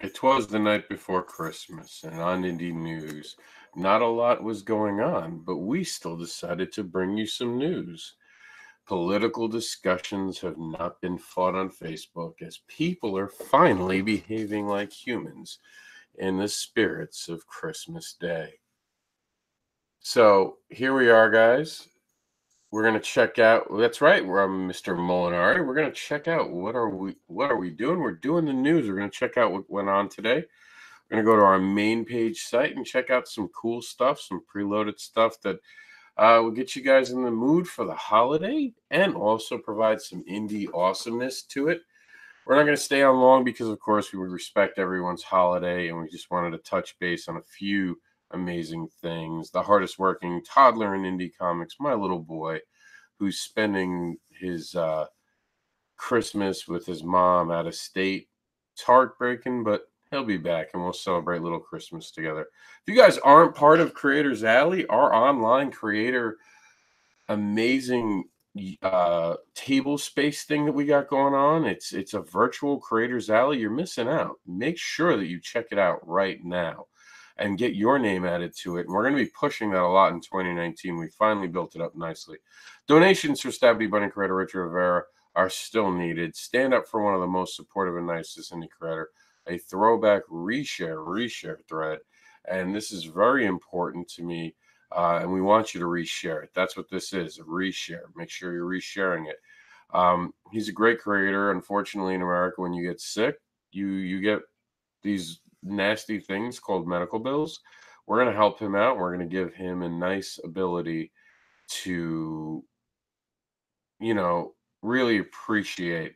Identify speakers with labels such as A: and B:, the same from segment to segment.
A: It was the night before Christmas, and on Indie News, not a lot was going on, but we still decided to bring you some news. Political discussions have not been fought on Facebook as people are finally behaving like humans in the spirits of Christmas Day. So here we are, guys. We're gonna check out. That's right. We're Mr. Molinari. We're gonna check out what are we doing? We're doing the news. We're gonna check out what went on today. We're going to go to our main page site and check out some cool stuff, some preloaded stuff that will get you guys in the mood for the holiday and also provide some indie awesomeness to it. We're not going to stay on long because, of course, we would respect everyone's holiday, and we just wanted to touch base on a few amazing things. The hardest working toddler in indie comics, my little boy, who's spending his Christmas with his mom out of state. It's heartbreaking, but he'll be back and we'll celebrate little Christmas together. If you guys aren't part of Creators Alley, our online creator amazing table space thing that we got going on, it's a virtual Creators Alley. You're missing out. Make sure that you check it out right now and get your name added to it. And we're going to be pushing that a lot in 2019. We finally built it up nicely. Donations for Stabby Bunny creator Richard Rivera are still needed. Stand up for one of the most supportive and nicest indie creator. A throwback reshare thread. And this is very important to me. And we want you to reshare it. That's what this is, a reshare. Make sure you're resharing it. He's a great creator. Unfortunately, in America, when you get sick, you get these nasty things called medical bills. We're going to help him out. We're going to give him a nice ability to, really appreciate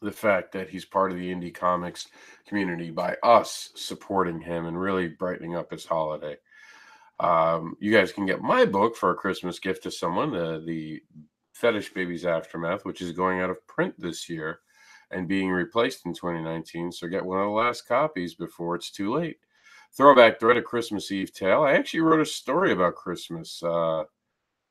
A: the fact that he's part of the indie comics community by us supporting him and really brightening up his holiday. You guys can get my book for a Christmas gift to someone, the Fetish Babies Aftermath, which is going out of print this year and being replaced in 2019. So get one of the last copies before it's too late. Throwback thread, a Christmas Eve tale. I actually wrote a story about Christmas.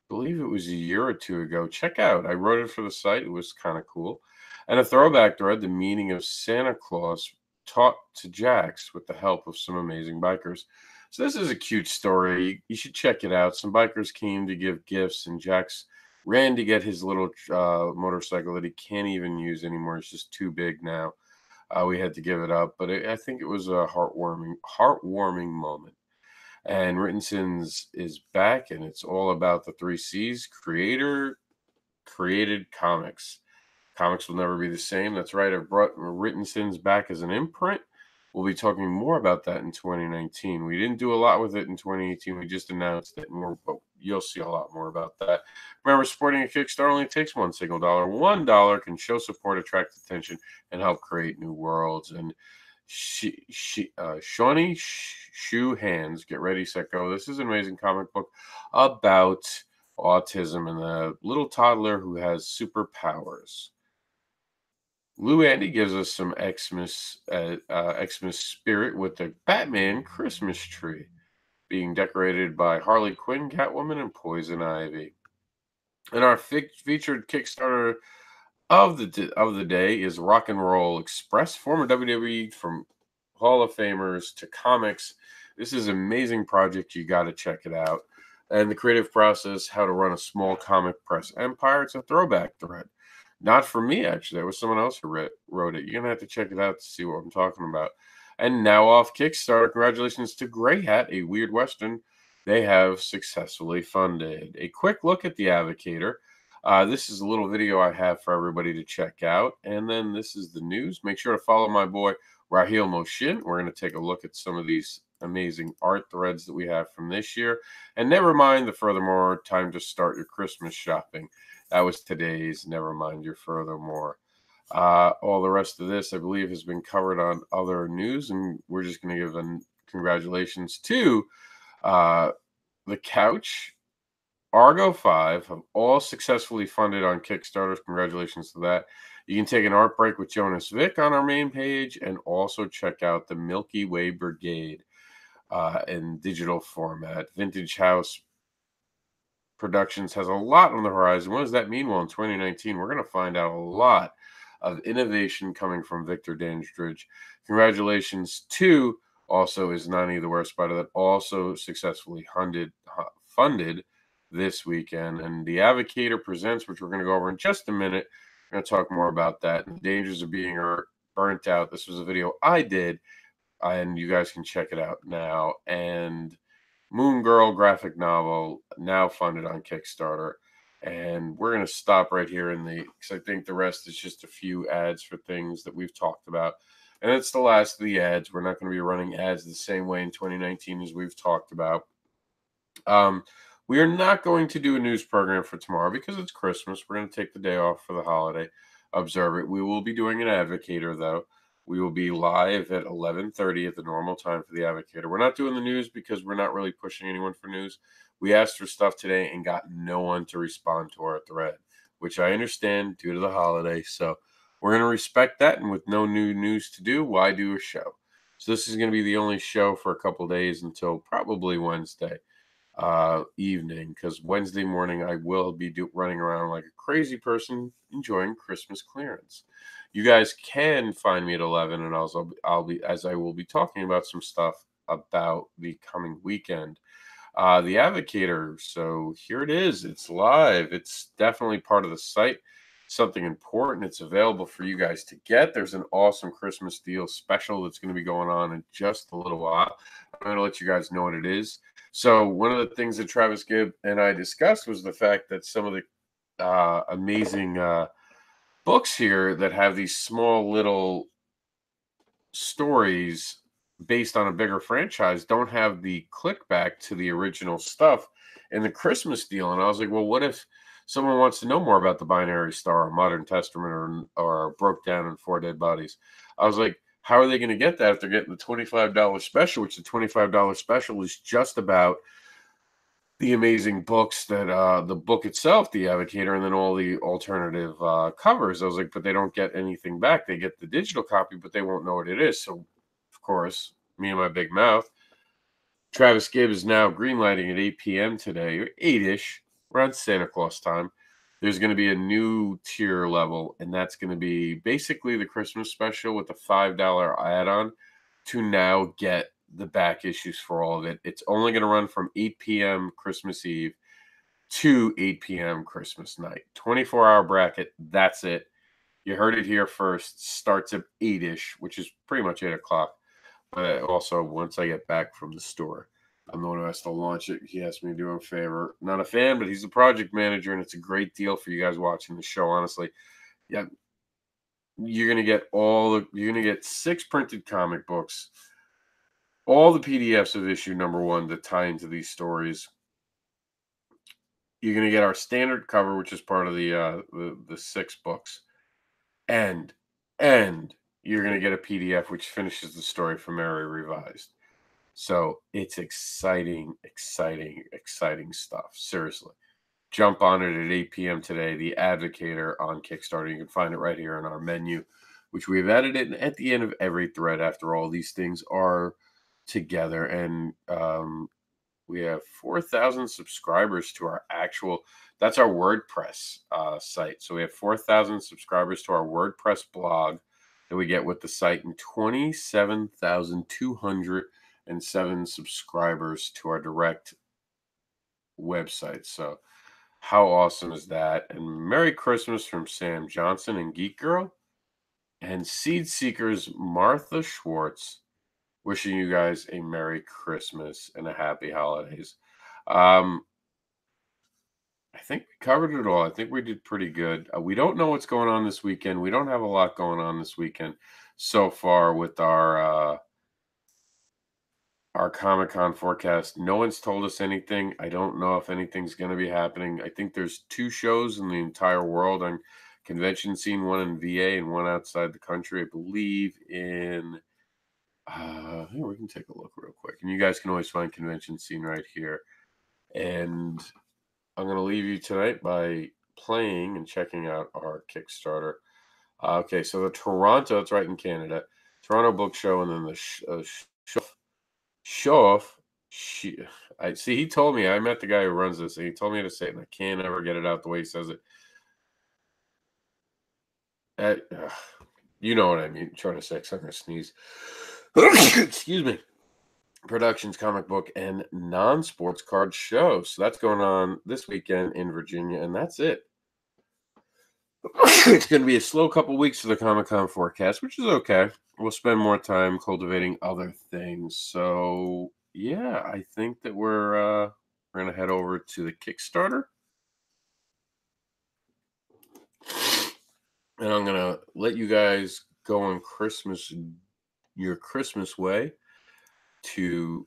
A: Believe it was a year or two ago. Check out. I wrote it for the site. It was kind of cool. And a throwback thread, the meaning of Santa Claus taught to Jax with the help of some amazing bikers. So this is a cute story. You should check it out. Some bikers came to give gifts, and Jax ran to get his little motorcycle that he can't even use anymore. It's just too big now. We had to give it up, but I think it was a heartwarming moment. And Written Sins is back, and it's all about the 3Cs: creator, created, comics. Comics will never be the same. That's right. I've brought Written Sins back as an imprint. We'll be talking more about that in 2019. We didn't do a lot with it in 2018. We just announced it more, but you'll see a lot more about that. Remember, supporting a Kickstarter only takes one single dollar. $1 can show support, attract attention, and help create new worlds. And Shawnee Shoe Hands, get ready, set, go. This is an amazing comic book about autism and a little toddler who has superpowers. Lou Andy gives us some Xmas spirit with the Batman Christmas tree being decorated by Harley Quinn, Catwoman, and Poison Ivy. And our featured Kickstarter of the day is Rock and Roll Express, former WWE from Hall of Famers to comics. This is an amazing project. You got to check it out. And the creative process, how to run a small comic press empire. It's a throwback thread. Not for me, actually. It was someone else who wrote it. You're going to have to check it out to see what I'm talking about. And now off Kickstarter, congratulations to Grey Hat, a Weird Western. They have successfully funded. A quick look at the Avocator. This is a little video I have for everybody to check out. And then this is the news. Make sure to follow my boy, Raheel Moshin. We're going to take a look at some of these amazing art threads that we have from this year. And never mind the furthermore, time to start your Christmas shopping. That was today's Never Mind Your Furthermore. All the rest of this, I believe, has been covered on other news, and we're just going to give them congratulations to The Couch, Argo 5, have all successfully funded on Kickstarter. Congratulations to that. You can take an art break with Jonas Vick on our main page, and also check out the Milky Way Brigade in digital format. Vintage House Productions has a lot on the horizon. What does that mean? Well, in 2019, we're going to find out a lot of innovation coming from Victor Dandridge. Congratulations to also is Nani the Wear Spider that also successfully funded this weekend. And the Advocator Presents, which we're going to go over in just a minute. We're going to talk more about that and the dangers of being burnt out. This was a video I did, and you guys can check it out now. And Moon Girl graphic novel now funded on Kickstarter. And we're going to stop right here because I think the rest is just a few ads for things that we've talked about. And it's the last of the ads. We're not going to be running ads the same way in 2019 as we've talked about. We are not going to do a news program for tomorrow because it's Christmas. We're going to take the day off for the holiday. Observe it. We will be doing an Advocator, though. We will be live at 11:30 at the normal time for the Advocator. We're not doing the news because we're not really pushing anyone for news. We asked for stuff today and got no one to respond to our thread, which I understand due to the holiday. So we're going to respect that. And with no new news to do, why do a show? So this is going to be the only show for a couple days until probably Wednesday evening, because Wednesday morning I will be running around like a crazy person enjoying Christmas clearance. You guys can find me at 11, and I will be talking about some stuff about the coming weekend. The Advocator. So here it is. It's live. It's definitely part of the site. Something important. It's available for you guys to get. There's an awesome Christmas deal special that's going to be going on in just a little while. I'm going to let you guys know what it is. So one of the things that Travis Gibb and I discussed was the fact that some of the amazing books here that have these small little stories based on a bigger franchise don't have the click back to the original stuff in the Christmas deal. And I was like, well, what if someone wants to know more about the Binary Star or Modern Testament or Broke Down in Four Dead Bodies? I was like, how are they going to get that if they're getting the $25 special, which the $25 special is just about the amazing books that the book itself, The Advocator, and then all the alternative covers. I was like, but they don't get anything back. They get the digital copy, but they won't know what it is. So, of course, me and my big mouth, Travis Gibb is now greenlighting at 8 p.m. today, or 8-ish, around Santa Claus time. There's going to be a new tier level, and that's going to be basically the Christmas special with a $5 add-on to now get the back issues for all of it. It's only going to run from 8 p.m. Christmas Eve to 8 p.m. Christmas night. 24-hour bracket. That's it. You heard it here first. Starts at 8-ish, which is pretty much 8 o'clock. But also, once I get back from the store, I'm the one who has to launch it. He asked me to do him a favor. Not a fan, but he's the project manager, and it's a great deal for you guys watching the show, honestly. Yeah, you're going to get 6 printed comic books, all the PDFs of issue number 1 that tie into these stories. You're going to get our standard cover, which is part of the 6 books. And you're going to get a PDF which finishes the story from Mary Revised. So it's exciting stuff. Seriously. Jump on it at 8 p.m. today. The Advocator on Kickstarter. You can find it right here in our menu, which we've added it at the end of every thread after all these things are together. And we have 4,000 subscribers to our that's our WordPress site. So we have 4,000 subscribers to our WordPress blog that we get with the site, and 27,207 subscribers to our direct website. So how awesome is that? And Merry Christmas from Sam Johnson and Geek Girl and Seed Seekers Martha Schwartz. Wishing you guys a Merry Christmas and a Happy Holidays. I think we covered it all. I think we did pretty good. We don't know what's going on this weekend. We don't have a lot going on this weekend so far with our Comic-Con forecast. No one's told us anything. I don't know if anything's going to be happening. I think there's 2 shows in the entire world on convention scene, one in VA and one outside the country, I believe in... here, we can take a look real quick. And you guys can always find convention scene right here. And I'm going to leave you tonight by playing and checking out our Kickstarter. Okay, so the Toronto, it's right in Canada, Toronto Book Show, and then the I see, he told me, I met the guy who runs this, and he told me to say it, and I can't ever get it out the way he says it. You know what I mean. Trying to say, I'm going to sneeze. Excuse me. Productions, comic book, and non-sports card show. So that's going on this weekend in Virginia, and that's it. It's going to be a slow couple weeks for the Comic-Con forecast, which is okay. We'll spend more time cultivating other things. So yeah, I think that we're going to head over to the Kickstarter, and I'm going to let you guys go on your Christmas way. To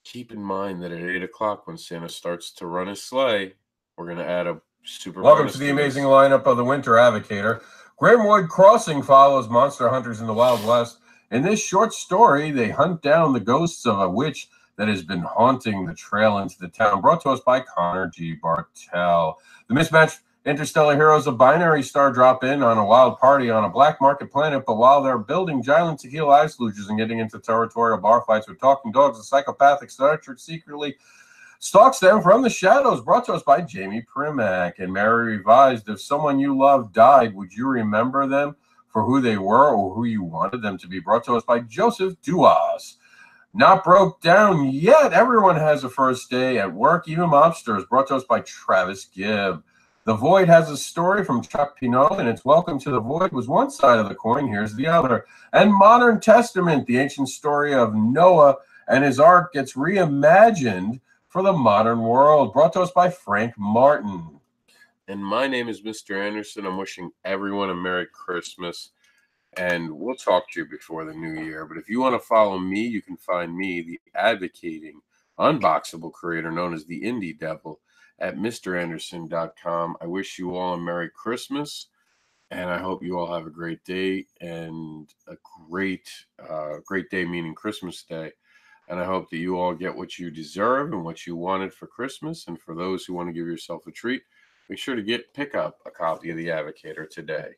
A: keep in mind that at 8 o'clock, when Santa starts to run his sleigh, we're going to add a super
B: Welcome to the amazing lineup of the Winter Advocator. Grimwood Crossing follows monster hunters in the Wild West. In this short story, they hunt down the ghosts of a witch that has been haunting the trail into the town, brought to us by Connor G. Bartel. The mismatched interstellar heroes of Binary Star drop in on a wild party on a black market planet, but while they're building giant tequila ice luges and getting into territorial bar fights with talking dogs, a psychopathic Star Trek secretly stalks them from the shadows, brought to us by Jamie Primack. And Mary Revised, if someone you love died, would you remember them for who they were or who you wanted them to be? Brought to us by Joseph Duas. Not broke down yet. Everyone has a first day at work, even mobsters. Brought to us by Travis Gibb. The Void has a story from Chuck Pinot, and it's Welcome to the Void was one side of the coin. Here's the other. And Modern Testament, the ancient story of Noah and his ark, gets reimagined for the modern world. Brought to us by Frank Martin.
A: And my name is Mr. Anderson. I'm wishing everyone a Merry Christmas. And we'll talk to you before the new year. But if you want to follow me, you can find me, the advocating, unboxable creator known as the Indie Devil, at MrAnderSiN.com. I wish you all a Merry Christmas, and I hope you all have a great day and a great day, meaning Christmas Day. And I hope that you all get what you deserve and what you wanted for Christmas. And for those who want to give yourself a treat, make sure to pick up a copy of The Advocator today.